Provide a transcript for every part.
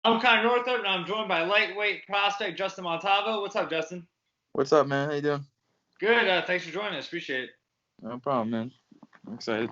I'm Connor Northrup, and I'm joined by lightweight prospect Justin Montalvo. What's up, Justin? What's up, man? How you doing? Good. Thanks for joining us. Appreciate it. No problem, man. I'm excited.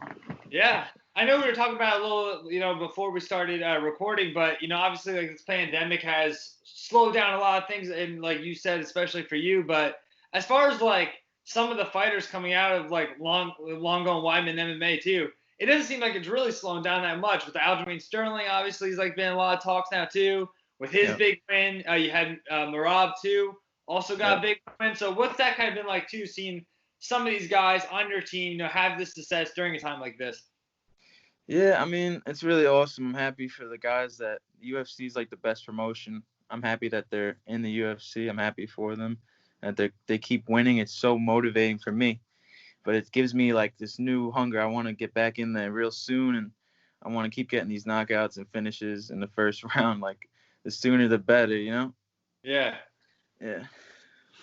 Yeah, I know we were talking about it a little, before we started recording, but obviously, like this pandemic has slowed down a lot of things, and like you said, especially for you. But as far as like some of the fighters coming out of like long going Weidman MMA too, it doesn't seem like it's really slowing down that much. With the Aljamain Sterling, obviously, he's like been in a lot of talks now too. With his Yep. big win, you had Marab too, also got a Yep. big win. So what's that kind of been like too, seeing some of these guys on your team, have this success during a time like this? Yeah, I mean, it's really awesome. I'm happy for the guys that UFC is like the best promotion. I'm happy that they're in the UFC. I'm happy for them that they keep winning. It's so motivating for me. But it gives me like this new hunger. I want to get back in there real soon, and I want to keep getting these knockouts and finishes in the first round. Like the sooner the better, you know? Yeah. Yeah.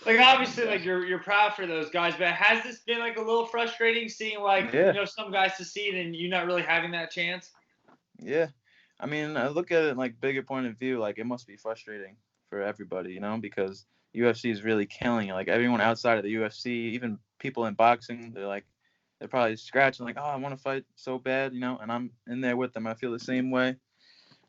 Like And, obviously, like you're proud for those guys, but has this been like a little frustrating seeing like yeah. some guys succeed and you not really having that chance? Yeah. I mean, I look at it like bigger point of view. Like it must be frustrating for everybody, because UFC is really killing it. Like everyone outside of the UFC, even people in boxing, they're probably scratching like, oh, I want to fight so bad, and I'm in there with them. I feel the same way.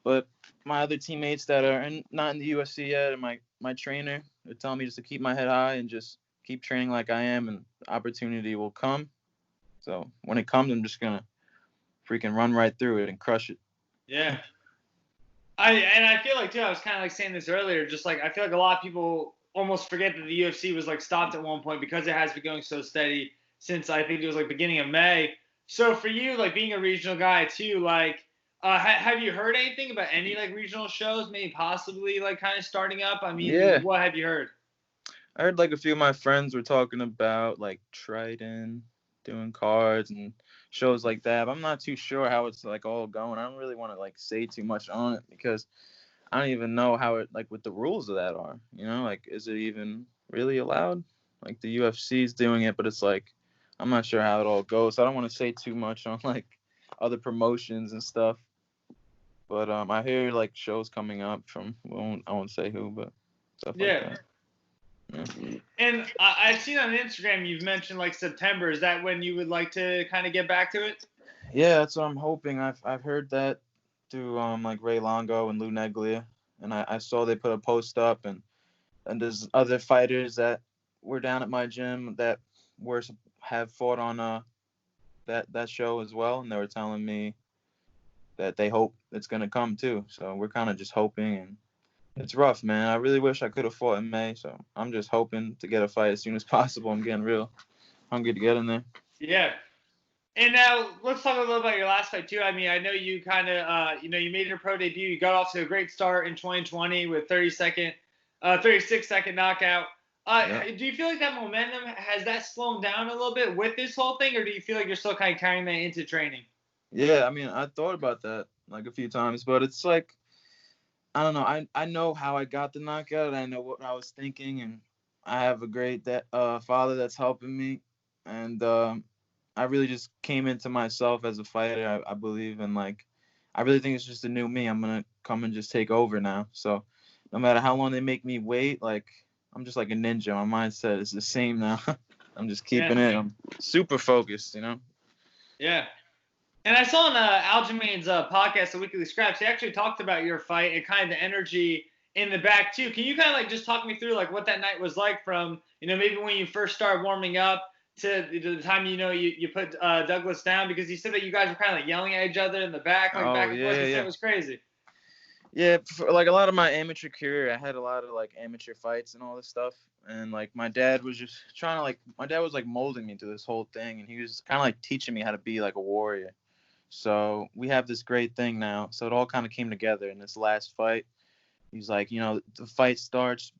But my other teammates that are not in the UFC yet, and my trainer, they're telling me just to keep my head high and just keep training like I am, and opportunity will come. So when it comes, I'm just gonna freaking run right through it and crush it. Yeah. I feel like too. I was kind of like saying this earlier. Just like I feel like a lot of people almost forget that the UFC was like stopped at one point because it has been going so steady since I think it was like beginning of May. So for you, like being a regional guy too, like have you heard anything about any like regional shows, maybe possibly like kind of starting up? I mean, Yeah, what have you heard? I heard like a few of my friends were talking about like Triton doing cards and shows like that. But I'm not too sure how it's like all going. I don't really want to like say too much on it because I don't even know how it like what the rules of that are. Like is it even really allowed? Like the UFC's doing it, but it's like I'm not sure how it all goes. So I don't want to say too much on like other promotions and stuff. But I hear like shows coming up from I won't say who, but stuff like Yeah. that. Yeah. And I've seen on Instagram you've mentioned like September. Is that when you would like to kind of get back to it? Yeah, that's what I'm hoping. I've heard that through like Ray Longo and Lou Neglia, and I saw they put a post up, and there's other fighters that were down at my gym that were have fought on that show as well, and they were telling me that they hope it's gonna come too. So we're kind of just hoping, and it's rough, man. I really wish I could have fought in May, so I'm just hoping to get a fight as soon as possible. I'm getting real hungry to get in there. Yeah. And now let's talk a little about your last fight too. I mean, I know you kind of, you made your pro debut. You got off to a great start in 2020 with 36-second knockout. Yeah. Do you feel like that momentum has that slowed down a little bit with this whole thing, or do you feel like you're still kind of carrying that into training? Yeah, I mean, I thought about that like a few times, but it's like I don't know. I know how I got the knockout. I know what I was thinking, and I have a great father that's helping me, and I really just came into myself as a fighter. I believe, and like I really think it's just a new me. I'm gonna come and just take over now. So no matter how long they make me wait, like I'm just like a ninja. My mindset is the same now. I'm just keeping Yeah, it. I'm super focused. yeah. And I saw on Aljamain's podcast, The Weekly Scraps, he actually talked about your fight and kind of the energy in the back too. Can you kind of like just talk me through like what that night was like from maybe when you first started warming up to the time you put Douglas down, because you said that you guys were kind of like yelling at each other in the back, like Oh back and forth. yeah, You said it yeah. was crazy. Yeah, for like a lot of my amateur career, I had a lot of like amateur fights and all this stuff. And like my dad was just trying to my dad was like molding me to this whole thing, and he was kind of like teaching me how to be like a warrior. So we have this great thing now. So it all kind of came together in this last fight. He's like, the fight starts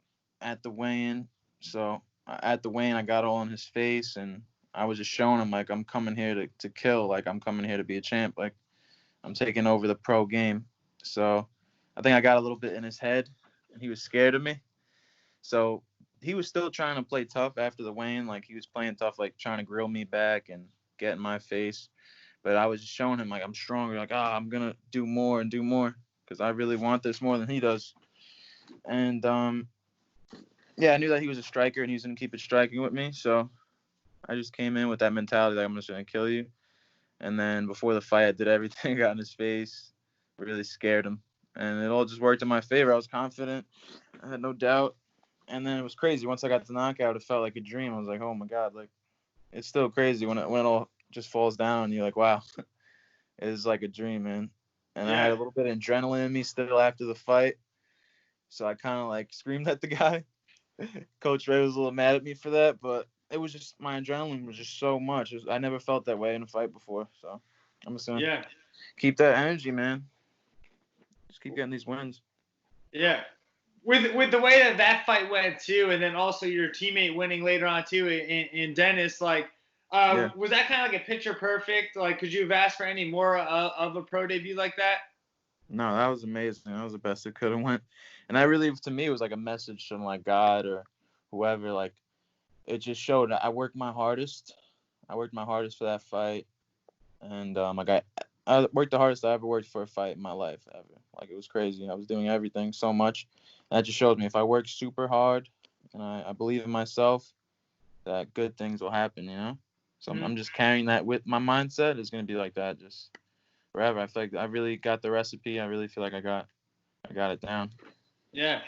at the weigh-in. So at the weigh-in, I got all in his face, and I was just showing him like I'm coming here to kill, like I'm coming here to be a champ, like I'm taking over the pro game. So I think I got a little bit in his head, and he was scared of me. So he was still trying to play tough after the weigh-in. Like he was playing tough, like trying to grill me back and get in my face. But I was just showing him like I'm stronger. Like I'm gonna do more and do more. because I really want this more than he does. And yeah, I knew that he was a striker and he was gonna keep it striking with me. So I just came in with that mentality that I'm just gonna kill you. And then before the fight, I did everything, got in his face, really scared him, and it all just worked in my favor. I was confident, I had no doubt. And then it was crazy. Once I got the knockout, it felt like a dream. I was like, oh my god, like it's still crazy when it all just falls down. You're like, wow, it's like a dream, man. And I had Yeah. a little bit of adrenaline in me still after the fight, so I kind of like screamed at the guy. Coach Ray was a little mad at me for that, but it was just my adrenaline was just so much. I never felt that way in a fight before, so I'm just gonna Yeah. keep that energy, man. Just keep getting these wins. Yeah. With the way that fight went too, and then also your teammate winning later on too in Dennis, like, Yeah. was that kind of like a picture perfect? Like, could you have asked for any more of a pro debut like that? No, that was amazing. That was the best it could have went. And I really, to me, it was like a message from like God or whoever. Like it just showed that I worked my hardest. I worked my hardest for that fight, and like I worked the hardest I ever worked for a fight in my life ever. Like it was crazy. I was doing everything so much. And that just shows me if I work super hard and I believe in myself, that good things will happen. So Mm-hmm. I'm just carrying that with my mindset. It's gonna be like that just forever. I feel like I really got the recipe. I really feel like I got it down. Yeah.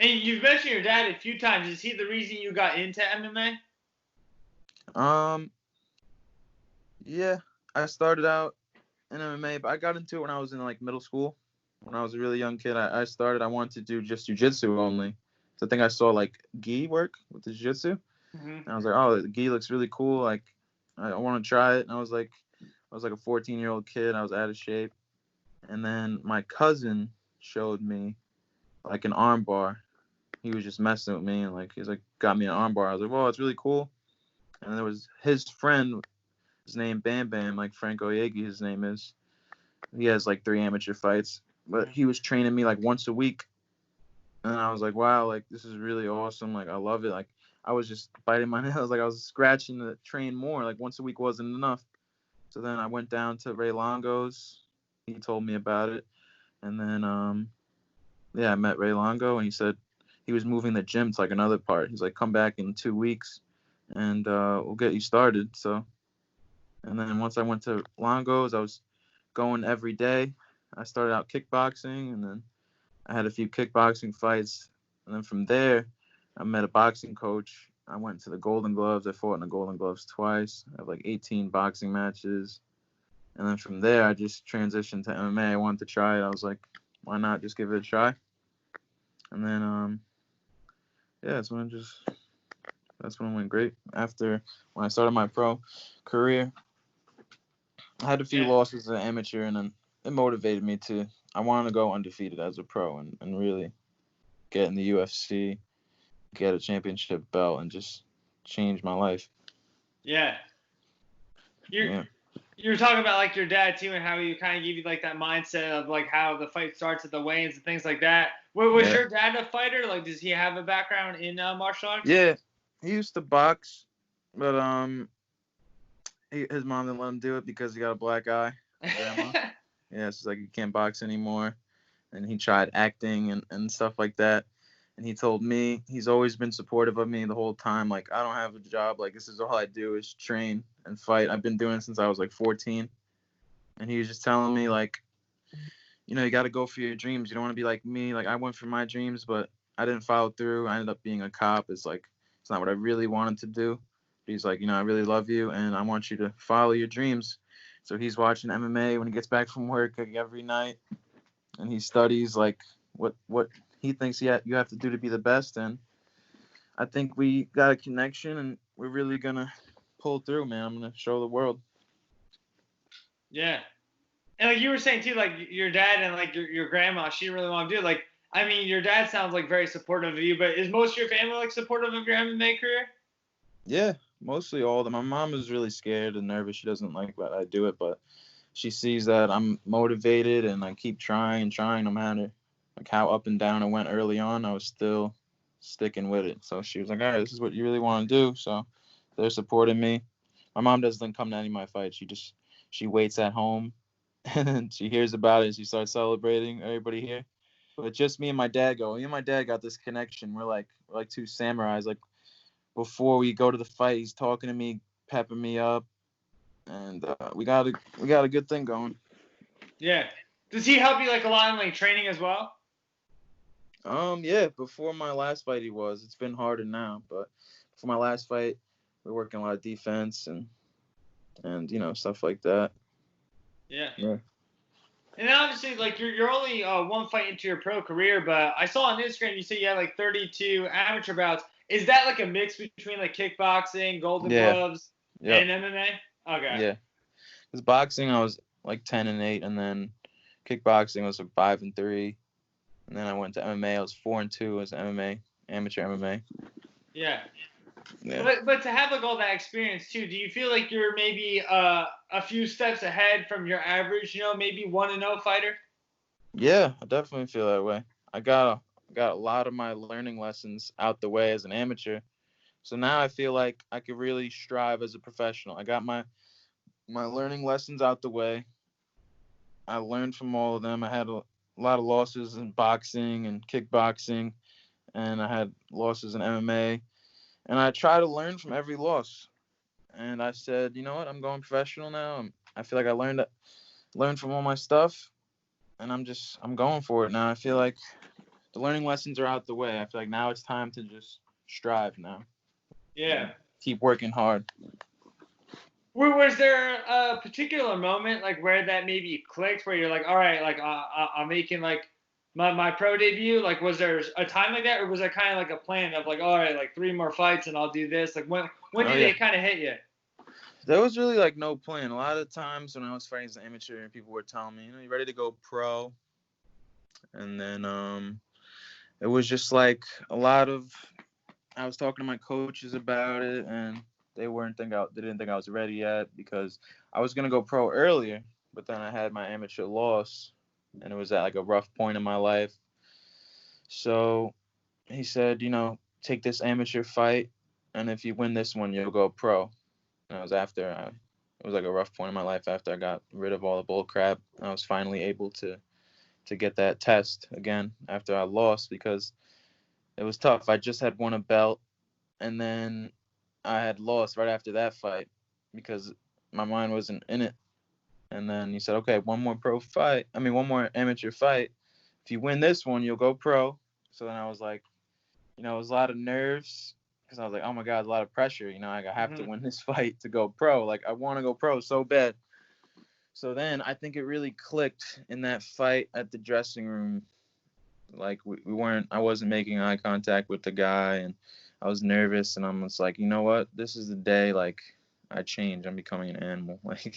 And you've mentioned your dad a few times. Is he the reason you got into MMA? Um, yeah, I started out in MMA, but I got into it when I was in like middle school. When I was a really young kid, I wanted to do just jujitsu only. So I think I saw like gi work with the jiu-jitsu, Mm-hmm. and I was like, oh, the gi looks really cool. Like, I want to try it. And I was like a 14-year-old kid. I was out of shape, and then my cousin showed me like an arm bar. He was just messing with me, and like he's like got me an arm bar. I was like, whoa, it's really cool. And there was his friend, his name Bam Bam, like Frank Oyegi, his name is. He has like 3 amateur fights, but he was training me like once a week, and I was like, wow, like this is really awesome. Like I love it. Like I was just biting my nails, like I was scratching to train more. Like once a week wasn't enough. So then I went down to Ray Longo's. He told me about it, and then yeah, I met Ray Longo, and he said he was moving the gym to like another part. He's like, come back in 2 weeks, and we'll get you started. So, and then once I went to Longo's, I was going every day. I started out kickboxing, and then I had a few kickboxing fights, and then from there, I met a boxing coach. I went to the Golden Gloves. I fought in the Golden Gloves twice. I have like 18 boxing matches, and then from there, I just transitioned to MMA. I wanted to try it. I was like, why not just give it a try? And then yeah, that's when it went great. After when I started my pro career, I had a few Yeah. losses as an amateur, and then it motivated me to. I wanted to go undefeated as a pro and really get in the UFC, get a championship belt, and just change my life. Yeah. You're Yeah. you were talking about like your dad too, and how he kind of gave you like that mindset of like how the fight starts at the weigh-ins and things like that. Was Yeah. your dad a fighter? Like, does he have a background in martial arts? Yeah. He used to box, but his mom didn't let him do it because he got a black eye. Grandma. Yeah, it's like he can't box anymore. And he tried acting and stuff like that. And he told me he's always been supportive of me the whole time. Like, I don't have a job. Like, this is all I do is train and fight. I've been doing it since I was like 14. And he was just telling me, like, you got to go for your dreams. You don't want to be like me. Like, I went for my dreams, but I didn't follow through. I ended up being a cop. It's like, it's not what I really wanted to do. But he's like, I really love you and I want you to follow your dreams. So he's watching MMA when he gets back from work like, every night. And he studies like what he thinks you have to do to be the best. And I think we got a connection, and we're really gonna pull through, man. I'm gonna show the world. Yeah. And like you were saying too, like your dad and like your grandma, she didn't really want to do it. Like, I mean, your dad sounds like very supportive of you, but is most of your family like supportive of your MMA career? Yeah, mostly all of them. My mom is really scared and nervous. She doesn't like that I do it, but she sees that I'm motivated and I keep trying, no matter like how up and down it went early on. I was still sticking with it. So she was like, all right, this is what you really want to do. So they're supporting me. My mom doesn't come to any of my fights. She waits at home And then she hears about it and she starts celebrating everybody here. But just me and my dad go. Me and my dad got this connection. We're like two samurais. Like before we go to the fight, he's talking to me, pepping me up, and we got a good thing going. Yeah. Does he help you like a lot in like training as well? Yeah. Before my last fight, he was. It's been harder now, but before my last fight, we're working a lot of defense and stuff like that. Yeah. Yeah. And obviously, like you're only one fight into your pro career, but I saw on Instagram you said you had like 32 amateur bouts. Is that like a mix between like kickboxing, Golden Yeah. Gloves, Yep. and MMA? Okay. Yeah. Because boxing, I was like 10-8, and then kickboxing was like 5-3, and then I went to MMA. I was 4-2 as MMA, amateur MMA. Yeah. Yeah. But to have like all that experience too, do you feel like you're maybe a few steps ahead from your average, maybe 1-0 fighter? Yeah, I definitely feel that way. I got a lot of my learning lessons out the way as an amateur, so now I feel like I could really strive as a professional. I got my learning lessons out the way. I learned from all of them. I had a lot of losses in boxing and kickboxing, and I had losses in MMA. And I try to learn from every loss. And I said, you know what? I'm going professional now. I feel like I learned from all my stuff, and I'm going for it now. I feel like the learning lessons are out the way. I feel like now it's time to just strive now. Yeah. Keep working hard. Was there a particular moment like where that maybe clicked, where you're like, all right, like I'm making like my pro debut? Like, was there a time like that, or was that kind of like a plan of like, all right, like 3 more fights and I'll do this? Like, when Oh did yeah. it kind of hit you? There was really like no plan. A lot of times when I was fighting as an amateur, people were telling me, you ready to go pro? And then it was just like a lot of I was talking to my coaches about it, and they didn't think I was ready yet because I was gonna go pro earlier, but then I had my amateur loss, and it was at like a rough point in my life. So he said, take this amateur fight, and if you win this one, you'll go pro. And it was it was like a rough point in my life after I got rid of all the bull crap. I was finally able to get that test again after I lost because it was tough. I just had won a belt, and then I had lost right after that fight because my mind wasn't in it. And then he said, okay, one more amateur fight. If you win this one, you'll go pro. So then I was like, it was a lot of nerves because I was like, oh my God, a lot of pressure. I have to win this fight to go pro. Like, I want to go pro so bad. So then I think it really clicked in that fight at the dressing room. Like, I wasn't making eye contact with the guy, and I was nervous, and I'm just like, you know what? This is the day, like, I change. I'm becoming an animal. Like,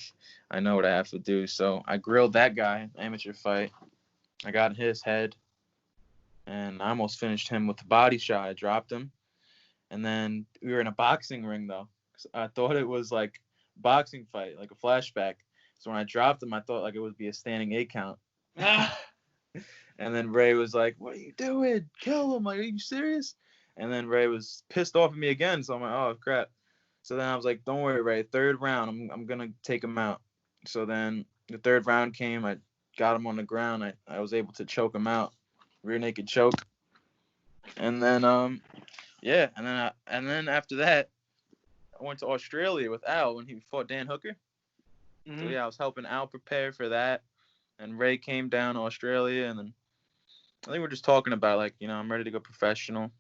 I know what I have to do. So I grilled that guy, amateur fight. I got in his head, and I almost finished him with a body shot. I dropped him. And then we were in a boxing ring, though. I thought it was, like, boxing fight, like a flashback. So when I dropped him, I thought, like, it would be a standing 8 count. And then Ray was like, what are you doing? Kill him. Like, are you serious? And then Ray was pissed off at me again. So I'm like, oh, crap. So then I was like, don't worry, Ray. Third round, I'm going to take him out. So then the third round came. I got him on the ground. I was able to choke him out. Rear naked choke. And then, yeah. And then after that, I went to Australia with Al when he fought Dan Hooker. Mm-hmm. So, yeah, I was helping Al prepare for that. And Ray came down to Australia, and then I think we're just talking about, like, I'm ready to go professional.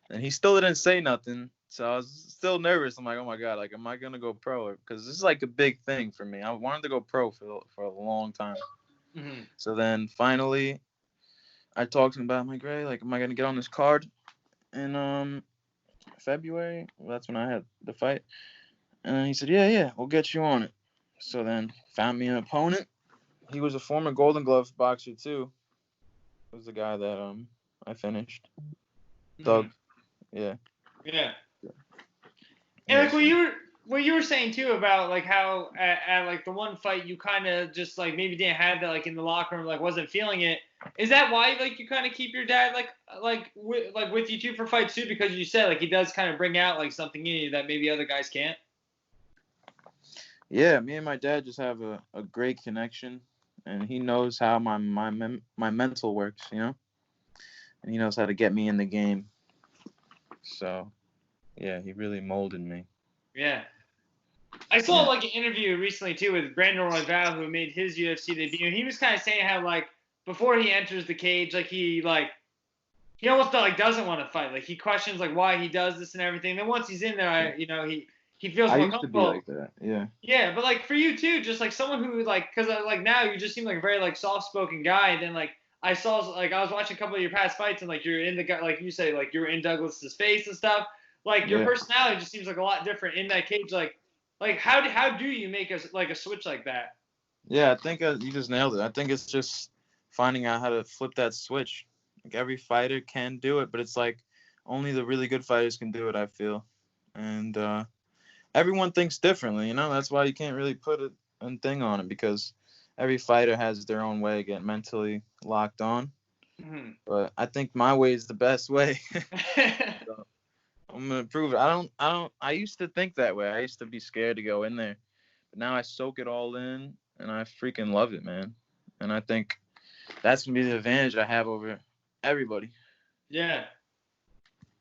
And he still didn't say nothing, so I was still nervous. I'm like, oh, my God, like, am I going to go pro? Because this is, like, a big thing for me. I wanted to go pro for a long time. Mm-hmm. So then, finally, I talked to him about, I'm like, Ray, like, am I going to get on this card in February? Well, that's when I had the fight. And he said, yeah, we'll get you on it. So then, found me an opponent. He was a former Golden Glove boxer, too. He was the guy that I finished. Doug. Yeah. Yeah. And like what you were saying too about like how at like the one fight you kind of just like maybe didn't have that like in the locker room, like wasn't feeling it. Is that why like you kind of keep your dad with you too for fights too? Because you said like he does kind of bring out like something in you that maybe other guys can't. Yeah, me and my dad just have a great connection, and he knows how my mental works, you know, and he knows how to get me in the game. So yeah, he really molded me. Yeah. I saw Yeah. like an interview recently too with Brandon Royval, who made his UFC debut, and he was kind of saying how like before he enters the cage, like he almost like doesn't want to fight. Like he questions like why he does this and everything. Then once he's in there, he feels I more used to be comfortable. like that. Yeah. Yeah, but like for you too, just like someone who like, cause like now you just seem like a very like soft-spoken guy. And then like I saw like I was watching a couple of your past fights and like you're in the guy like you say like you're in Douglas's face and stuff. Like your Yeah. personality just seems like a lot different in that cage. Like how do you make a switch like that? Yeah, I think you just nailed it. I think it's just finding out how to flip that switch. Like every fighter can do it, but it's like only the really good fighters can do it, I feel. And everyone thinks differently, you know? That's why you can't really put a thing on it because every fighter has their own way to get mentally locked on. Mm-hmm. But I think my way is the best way. So I'm gonna prove it. I used to think that way. I used to be scared to go in there. But now I soak it all in and I freaking love it, man. And I think that's gonna be the advantage I have over everybody. Yeah.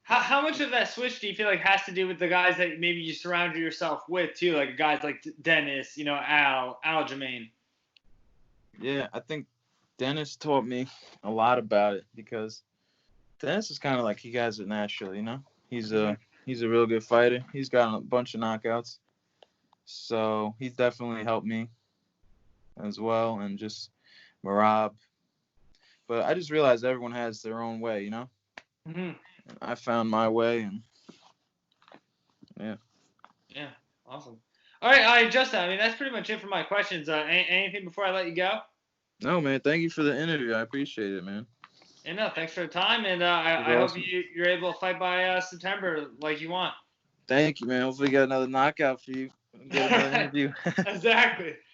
How much of that switch do you feel like has to do with the guys that maybe you surround yourself with too, like guys like Dennis, Al Jermaine? Yeah, I think Dennis taught me a lot about it because Dennis is kind of like he has it naturally, you know. Mm-hmm. He's a real good fighter. He's got a bunch of knockouts, so he's definitely helped me as well, and just Marab. But I just realized everyone has their own way, you know. Mm-hmm. I found my way, and yeah. Yeah, awesome. All right, Justin. I mean, that's pretty much it for my questions. Anything before I let you go? No, man. Thank you for the interview. I appreciate it, man. Yeah, no, thanks for the time, and It was I hope awesome. you're able to fight by September like you want. Thank you, man. Hopefully, get another knockout for you. Get another interview. Exactly.